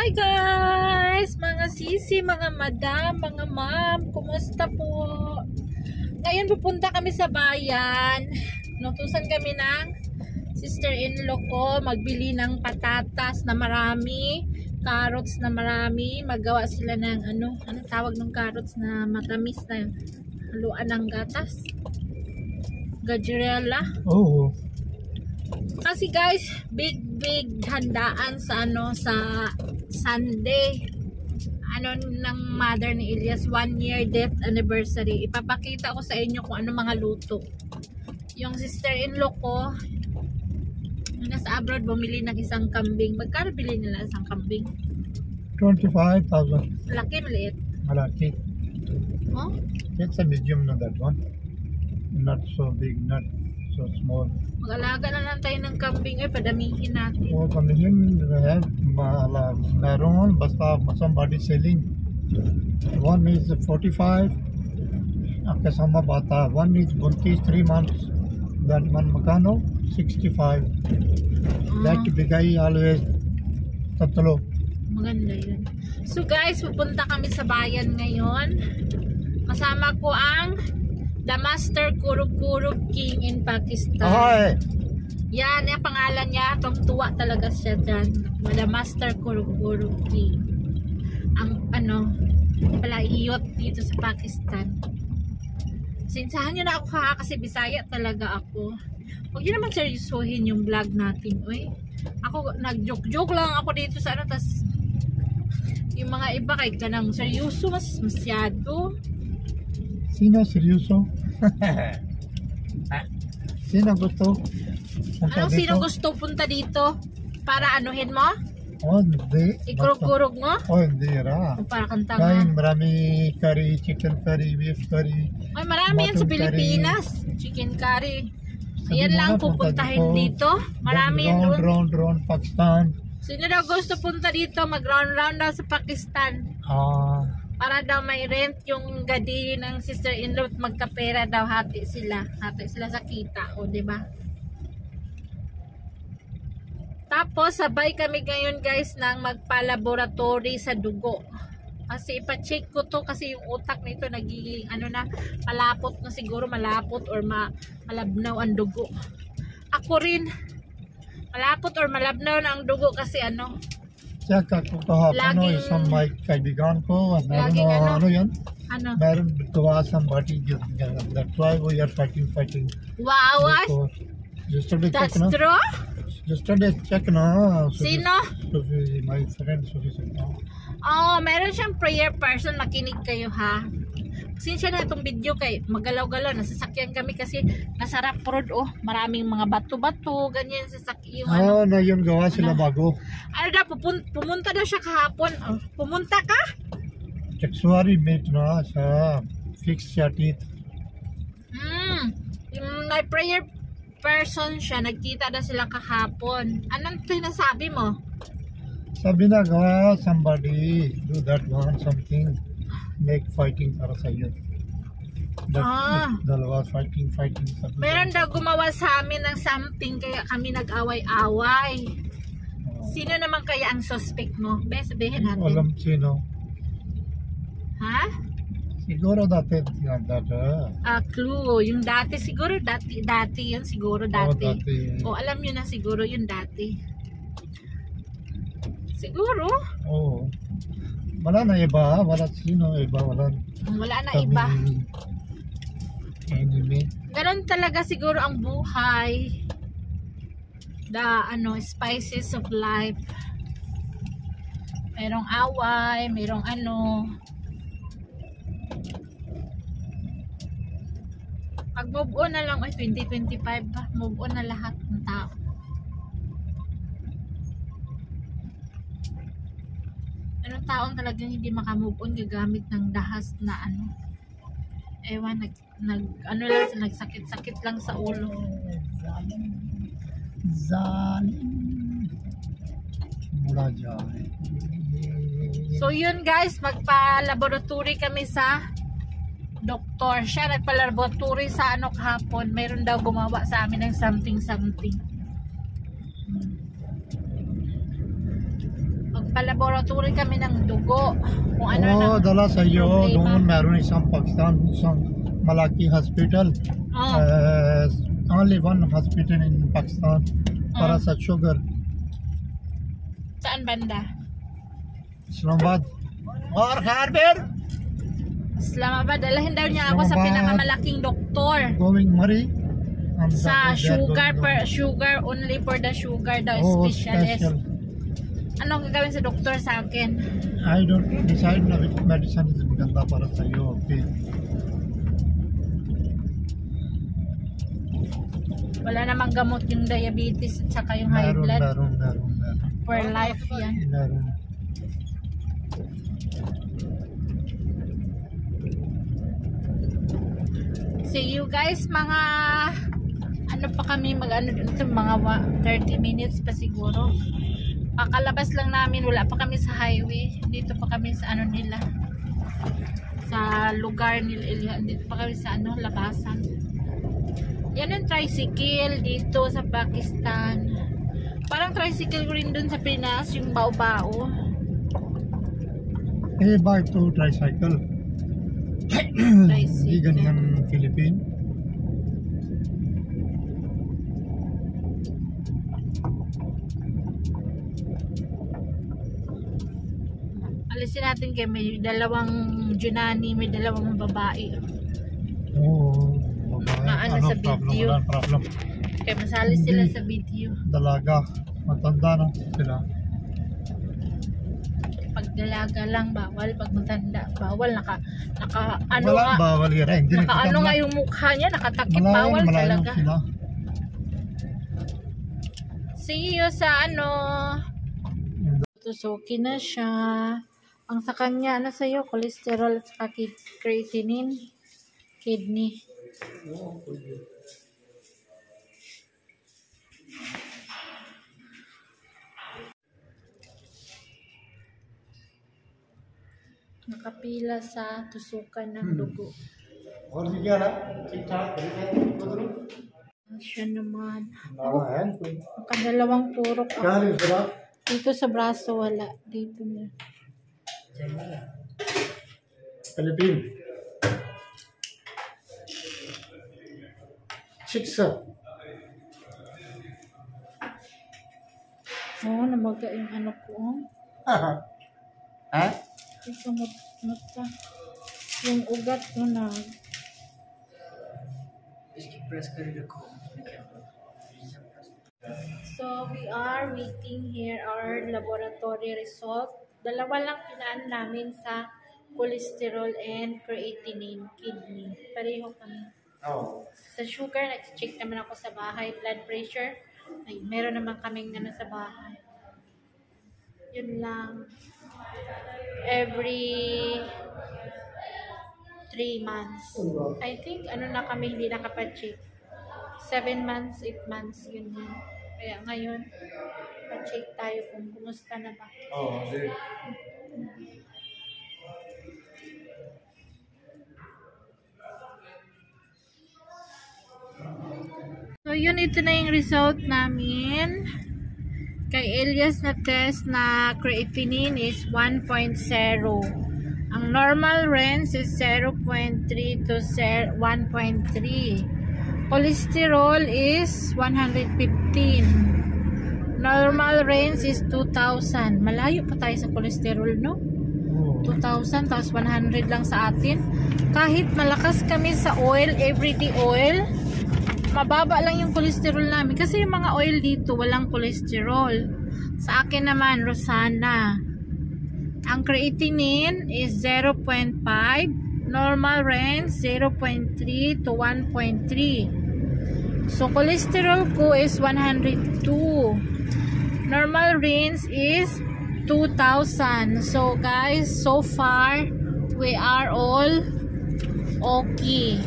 Hi guys! Mga sisi, mga madam, mga ma'am, kumusta po? Ngayon pupunta kami sa bayan. Nutusan kami ng sister-in-law ko magbili ng patatas na marami, carrots na marami, magawa sila ng ano tawag ng carrots na matamis na haluan ng gatas. Gajerella. Oh. Kasi guys, big handaan sa sa Sunday. Ng mother ni Elias, 1 year death anniversary. Ipapakita ko sa inyo kung ano mga luto. Yung sister-in-law ko nasa abroad bumili ng isang kambing. Magkano bili nila isang kambing? 25,000. Laki, maliit. Malaki. Oh? It's a medium, no, that one. Not so big, not so small. Mag-alaga na lang tayo ng kambing. Ay, padamihin natin. So, kamihin, meron, basta somebody selling. One is 45, kasama bata. One is buntis, 3 months. That one magkano? 65. That bigay always tatlo. Maganda yun. So guys, pupunta kami sa bayan ngayon. Kasama ko ang The Master Kurug-Kurug King in Pakistan. Hi! Yan, yung pangalan niya. Tuwa talaga siya dyan. The Master Kurug-Kurug King. Ang palaiyot dito sa Pakistan. Sinsahan nyo na ako kasi Bisaya talaga ako. Huwag nyo naman seryosohin yung vlog natin. Uy. Ako, nag-joke lang ako dito sa tas yung mga iba kahit ka nang seryoso, masyado. Sino seryoso? Sino gusto? Sino gusto punta dito? Para anuhin mo? Oh, hindi. Ikurog-kurog mo? Oh, hindi ra. O para kang Kain, tanga. marami curry, chicken curry, beef curry. Ay, marami yan sa mutton Pilipinas. Chicken curry. Ayan lang pupuntahin dito. Marami yan doon. Round, Pakistan. Sino daw gusto punta dito? Mag-round daw sa Pakistan. Para daw may rent yung gadi ng sister-in-law at magkapera daw, hati sila sa kita, o diba? Tapos sabay kami ngayon guys ng magpa-laboratory sa dugo, kasi ipa-check ko to kasi yung utak nito nagiging malapot na siguro, malapot or malabnaw ang dugo. Ako rin malapot or malabnaw na ang dugo kasi Check ako kahapon isang may kaibigan ko. Meron yan? Meron gawa somebody. That's why we are fighting. Wow! Yesterday That's check, no? true? Yesterday check, no? Sino? Sophie, my friend Sophie said, no? Oh, meron siyang prayer person. Makinig kayo ha. Sinsya na itong video kay magalaw-galaw. Nasasakyan kami kasi nasarap road. Oh, maraming mga bato-bato. Ganyan sasakyan. Na yun gawa sila bago. Pumunta daw siya kahapon. Oh, pumunta ka? January mate na sa fix siya teeth. Yung may prayer person siya. Nagkita na sila kahapon. Anong sinasabi mo? Sabi na gawa somebody do that one something. Make fighting para sa iyo. Dalawa fighting. Meron daw gumawa sa amin ng something kaya kami nag-away-away. Sino naman kaya ang suspect mo? Sabihin natin. Alam sino. Ha? Siguro dati Clue. Yung dati siguro dati yun siguro dati. O alam nyo na siguro yung dati. Siguro? Oo. Wala na iba, wala sino iba, wala na iba. Enemy. Ganon talaga siguro ang buhay. Spices of life. Merong away, merong Pag move on na lang, 2025 ba? Move on na lahat ng tao. Anong taong talagang hindi makamove on gagamit ng dahas na ewan, nagsakit-sakit lang sa ulo. Zalim. Mula dyan. So yun guys, magpa-laboratory kami sa doktor. Siya nagpa-laboratory sa kahapon. Mayroon daw gumawa sa amin ng something. Nagpa-laboratory kami ng dugo. Kung ano Oh, nang dala sa iyo. problema. Doon meron isang Pakistan, isang malaki hospital. Oh. Only one hospital in Pakistan para sa sugar. Saan banda? Islamabad. Or Harbor. Islamabad. Dalahin daw niya ako sa Islamabad. pinakamalaking doktor. Going Murray. Sa sugar only for the sugar daw, Oh, specialist. special. Anong gagawin sa doktor sa akin? I don't decide na which medicine is maganda para sa iyo. Okay. Wala namang gamot yung diabetes at saka yung high blood. Meron. For life yan. Meron. See you guys, mga ano pa kami mag-ano dito, mga 30 minutes pa siguro. Kakalabas lang namin, wala pa kami sa highway. Dito pa kami sa ano nila. Sa lugar nila, dito pa kami sa ano, labasan. Yan yung tricycle dito sa Pakistan. Parang tricycle rin dun sa Pinas, yung bao-bao. Bike to tricycle. Hindi ganyan Philippine. Alisin natin kay may dalawang Junani, may dalawang babae. Oo. Maano sa video. Walang problem. Kaya masali sila sa video. Dalaga. Matanda na sila. Pag dalaga lang bawal, pag matanda bawal. Naka ano Wala nga, bawal yan. Hindi naka ano nga yung mukha niya, nakatakip, bawal talaga. Sila. See you sa ano. Tusuki na siya. Ang sa kanya, ano sa'yo? Cholesterol at saka creatinine. Kidney. Nakapila sa tusukan ng dugo. और भी क्या रहा ठीक ठाक Siya naman. है कोई Nakadalawang turok ako. क्या है जरा Dito sa braso wala. Dito na. Philippine chicks Oo, namaga yung ano ko. हैं Ito mata. Yung ugat ko na. So, we are waiting here our laboratory result. Dalawa lang pinaan namin sa cholesterol and creatinine, kidney. Pareho kami. oh Sa sugar, nag-check naman ako sa bahay. Blood pressure, ay, meron naman kaming ano sa bahay. Yun lang. Every 3 months. I think, ano na kami, hindi nakapa-check. 7 months, 8 months, yun yun. Kaya ngayon, pa-check tayo kung kumusta na ba. oh So, yun, ito na yung result namin. Kay Elias na test na creatinine is 1.0. Ang normal range is 0.3 to 1.3. Cholesterol is 115. Normal range is 2,000. Malayo pa tayo sa cholesterol, no? 2,000 tapos 100 lang sa atin. Kahit malakas kami sa oil, everyday oil, mababa lang yung cholesterol namin. Kasi yung mga oil dito, walang cholesterol. Sa akin naman, Rosana. Ang creatinine is 0.5. Normal range, 0.3 to 1.3. So, cholesterol ko is 102. Normal range is 2,000. So, guys, so far, we are all okay.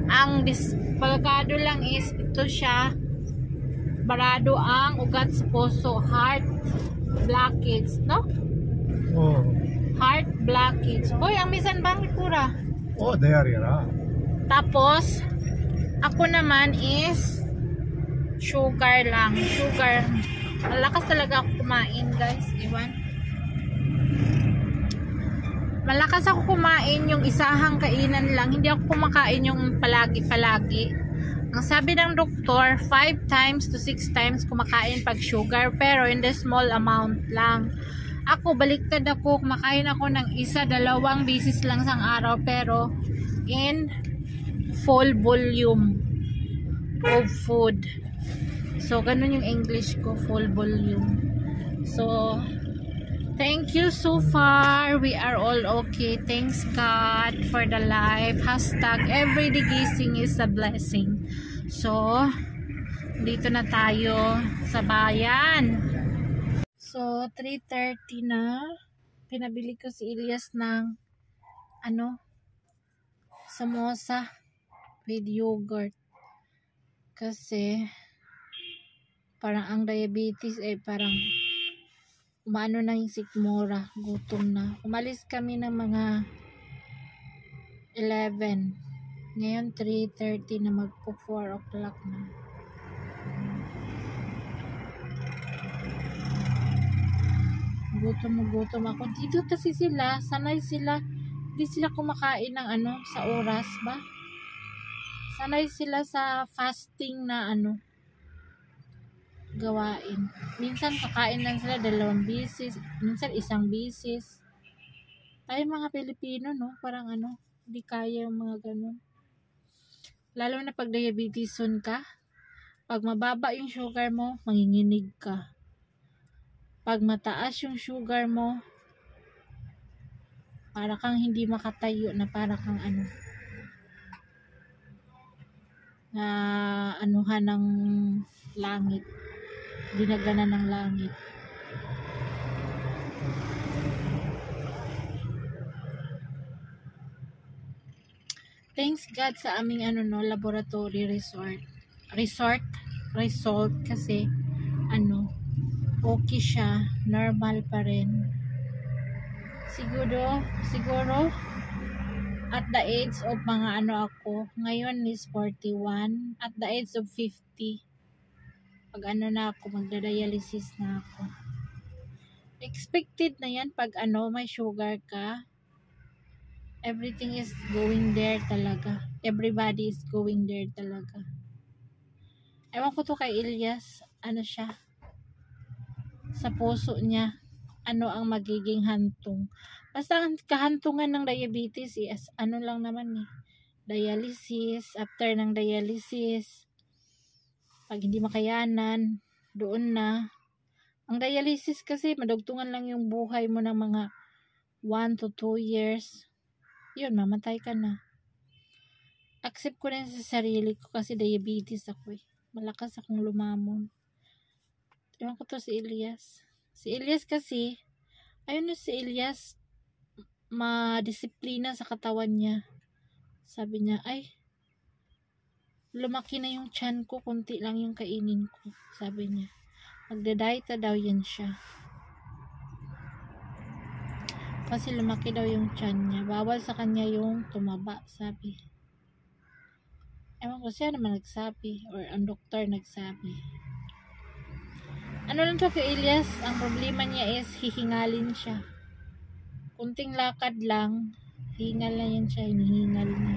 Ang disqualifado lang is ito siya, barado ang ugat sa puso, heart blockage, no? oh Heart blockage. Hoy, ang misan bang ikura? oh there yara Tapos, ako naman is sugar lang. Sugar. Malakas talaga ako kumain, guys. Iwan. malakas ako kumain yung isahang kainan lang. Hindi ako kumakain yung palagi-palagi. Ang sabi ng doktor, 5 times to 6 times kumakain pag sugar, pero in the small amount lang. Ako, baliktad ako, kumakain ako ng 1-2 beses lang sa araw, pero in full volume of food. So, ganun yung English ko, full volume. So, thank you so far. We are all okay. Thanks God for the life. Hashtag everyday gising is a blessing. So, dito na tayo sa bayan. So, 3:30 na. Pinabili ko si Elias ng samosa with yogurt. Kasi, parang ang diabetes parang umaano na yung sikmura. Gutom na. Umalis kami ng mga 11. Ngayon 3:30 na, magpo 4 o'clock na. Gutom ako. Dito kasi sila, sanay sila, hindi sila kumakain ng sa oras ba? Sanay sila sa fasting na gawain. Minsan kakain lang sila 2 beses, minsan 1 beses. Tayo mga Pilipino, no? Parang hindi kaya yung mga ganun. Lalo na pag diabeteson ka, pag mababa yung sugar mo, manginginig ka. Pag mataas yung sugar mo, para kang hindi makatayo, na para kang na anuhan ng langit, dinagana ng langit. Thanks God sa aming laboratory result kasi okay siya, normal pa rin. Siguro at the age of mga ako, ngayon is 41, at the age of 50, pag na ako, magdadialysis na ako. Expected na yan pag may sugar ka. Everything is going there talaga. Everybody is going there talaga. Ewan ko to kay Elias, siya, sa puso niya, ang magiging hantong. Basta ang kahantungan ng diabetes is lang naman dialysis. After ng dialysis, pag hindi makayanan, doon na. Ang dialysis kasi madugtungan lang yung buhay mo ng mga 1 to 2 years. Yun, mamatay ka na. Accept ko na sa sarili ko kasi diabetes ako Malakas akong lumamon. Ewan ko to si Elias. Si Elias kasi, si Elias, madisiplina sa katawan niya. Sabi niya, lumaki na yung tiyan ko, kunti lang yung kainin ko. Sabi niya, magda-diet daw yan siya. Kasi lumaki daw yung tiyan niya. Bawal sa kanya yung tumaba, sabi. Ewan ko siya naman nagsabi, or ang doktor nagsabi. Lang to kay Elias, ang problema niya is hihingalin siya. Kunting lakad lang, hingal na yan siya, hinihingal na.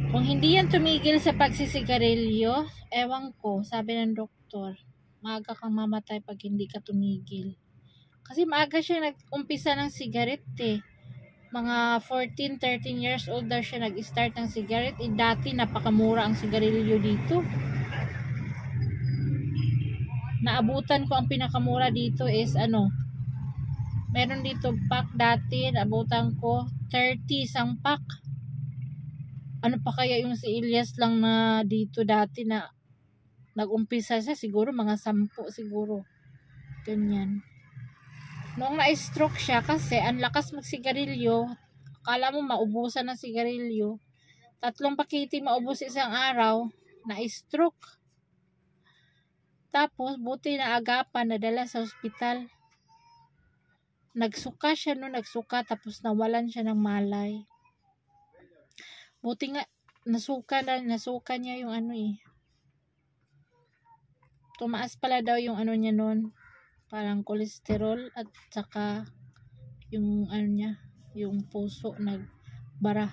Kung hindi yan tumigil sa pagsisigarilyo, ewan ko, sabi ng doktor, maaga kang mamatay pag hindi ka tumigil. Kasi maaga siya nag-umpisa ng sigaret Mga 14, 13 years old daw siya nag-start ng sigaret. Dati napakamura ang sigarilyo dito. Naabutan ko ang pinakamura dito is meron dito pack dati, naabutan ko 30 isang pack. Ano pa kaya yung si Elias lang na dito dati na nag-umpisa siya, siguro mga 10 siguro. Ganyan. Noong na-stroke siya kasi ang lakas magsigarilyo, akala mo maubusan ng sigarilyo, 3 pakiti maubos isang araw, na-stroke. Tapos buti na agapan, nadala sa ospital. Nagsuka siya tapos nawalan siya ng malay. Buti nga nasuka niya yung Tumaas pala daw yung niya noon, parang kolesterol at saka yung ano niya, yung puso nagbara.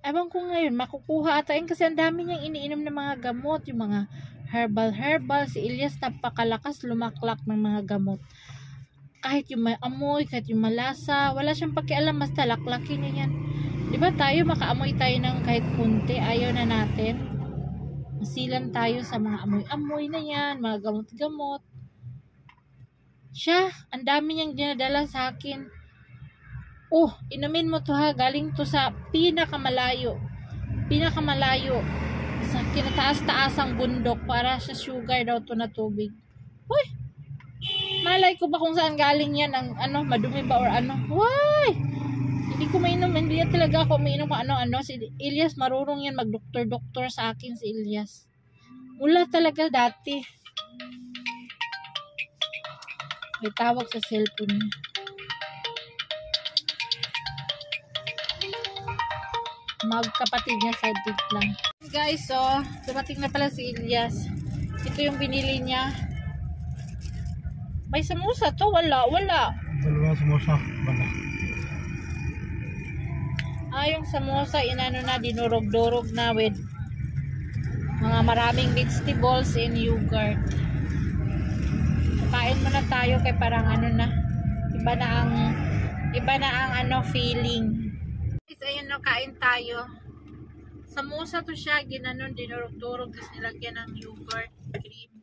Ewan ko ngayon, makukuha ata yun kasi ang dami niyang iniinom ng mga gamot, yung mga herbal. Si Elias napakalakas lumaklak ng mga gamot. Kahit yung may amoy, kahit yung malasa, wala siyang pakialam, basta laklakin niya yan. Diba tayo, makaamoy tayo ng kahit kunti, ayaw na natin. Masilan tayo sa mga amoy-amoy na yan, mga gamot-gamot. Siya, ang dami niyang dinadala sa akin. Oh, inumin mo to ha, galing to sa pinakamalayo sa kinataas-taasang bundok para sa sugar daw to na tubig. Hoy, malay ko ba kung saan galing yan, ang ano, madumi ba or ano. Hoy, hindi ko mainom, hindi yan talaga ako mainom kung ano-ano. Si Elias marunong yan, magdoktor-doktor sa akin si Elias. Wala talaga dati. May tawag sa cellphone niya. Magkapatid niya sa dig lang. Guys, so, dumating na pala si Elias. Ito yung binili niya. May samosa to? Wala. Dalawa samosa. Wala. Yung samosa, inano na, dinurog-durog na with mga maraming vegetables and yogurt. Kain muna tayo kay parang ano na, iba na ang ano, feeling. Ayun no, kain tayo. Samosa to siya, ginanon, dinurog-durog, tapos nilagyan ng yogurt, cream.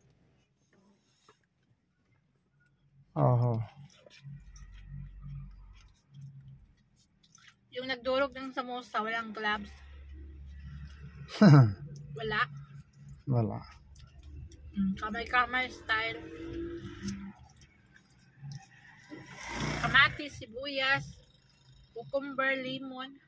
Yung nagdurog ng samosa, walang gloves. Wala. Kamay-kamay style. Kamatis, sibuyas, cucumber, lemon.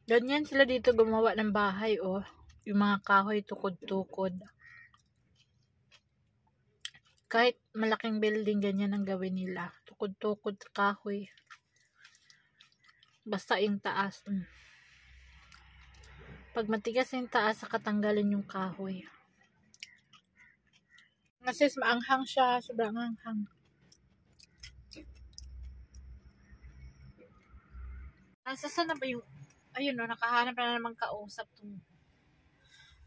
Ganyan sila dito gumawa ng bahay, oh. Yung mga kahoy tukod-tukod. Kahit malaking building, ganyan ang gawin nila. Tukod-tukod kahoy. Basta yung taas. Pag matigas yung taas, katanggalin yung kahoy. Kasi maanghang siya, sobrang anghang. Saan na ba yung, ayun o, nakahanap na naman kausap tong.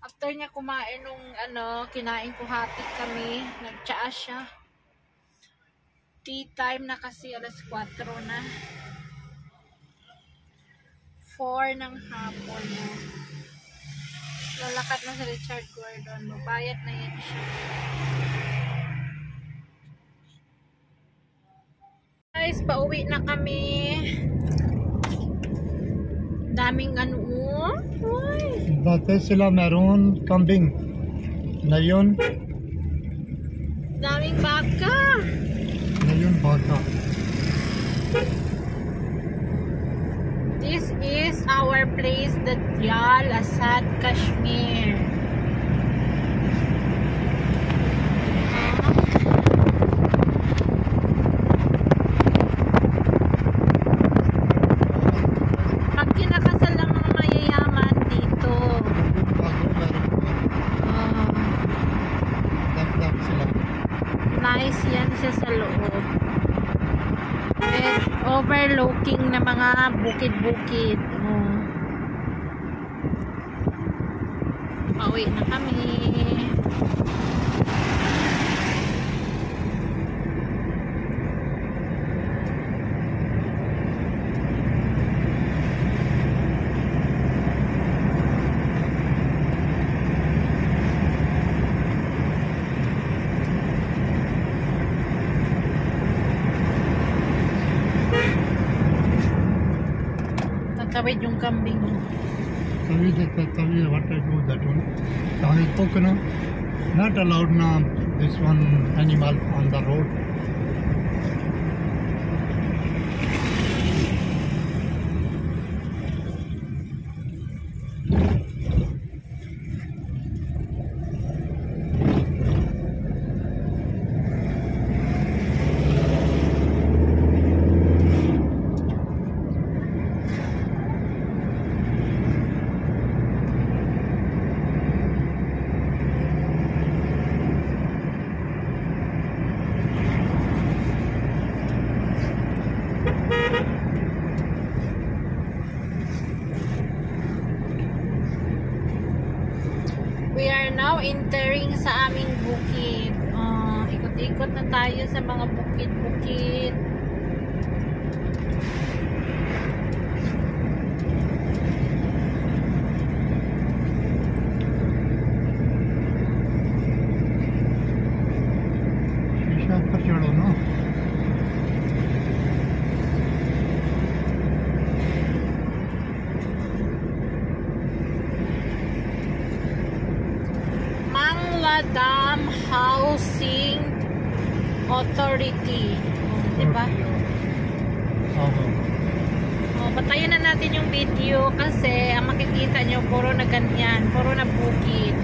After niya kumain nung ano, kinain ko hati kami, nagtsaa siya. Tea time na kasi, alas 4 na. 4 ng hapon na. Lalakad na si Richard Gordon, mabayat na yan siya. Guys, pauwi na kami. Daming ano, uy. Dati sila meron kambing. Ngayon, Daming baka. baka. This is our place, the Diyal Asad, Kashmir. Pag kinakasal ng mga mayayaman dito. Sila. Nice yan siya sa loob. And overlooking na mga bukid-bukid. Pauwi na kami. Tatawid yung kambing. Tawi, what I do that one. Tawi Kokana, not allowed now. This one animal on the road. now entering sa aming bukid. Ikot-ikot na tayo sa mga bukid-bukid. शीशा पर चढ़ो ना Mangla Dam Housing Authority. Diba? Patayin na natin yung video kasi ang makikita nyo puro na ganyan, puro na bukid.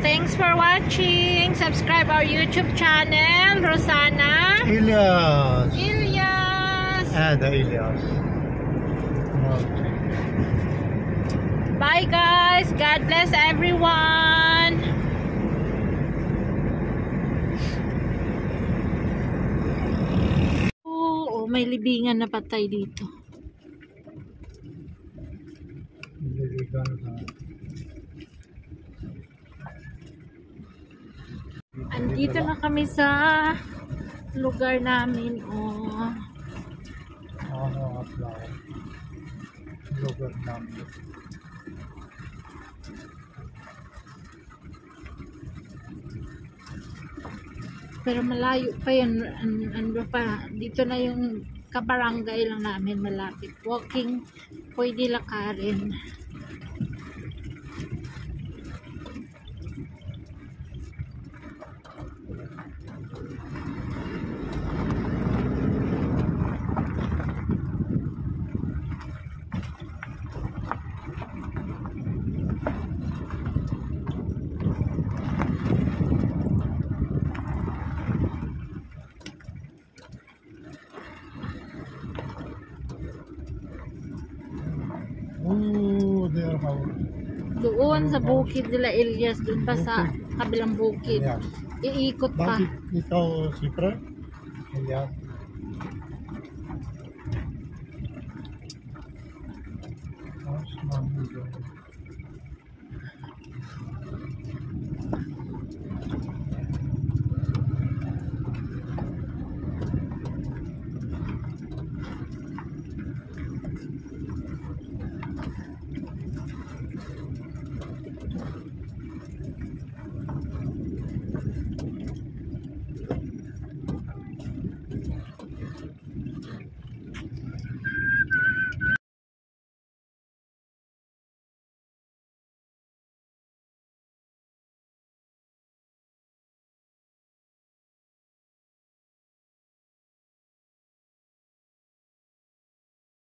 Thanks for watching. Subscribe our YouTube channel, Rosana. Ilyas. Ilyas. The Ilyas. Okay. Bye guys. God bless everyone. Oh, may libingan na patay dito. Andito na kami sa lugar namin. Lugar namin. Pero malayo pa yun. Ano pa, dito na yung kabarangay lang namin, malapit. Walking, pwede lakarin. Oh, their house. Doon sa bukid nila Ilyas, doon pa sa kabilang bukid. Ilyas. Iikot pa. Bakit ikaw siyempre? Ilyas. House namin doon.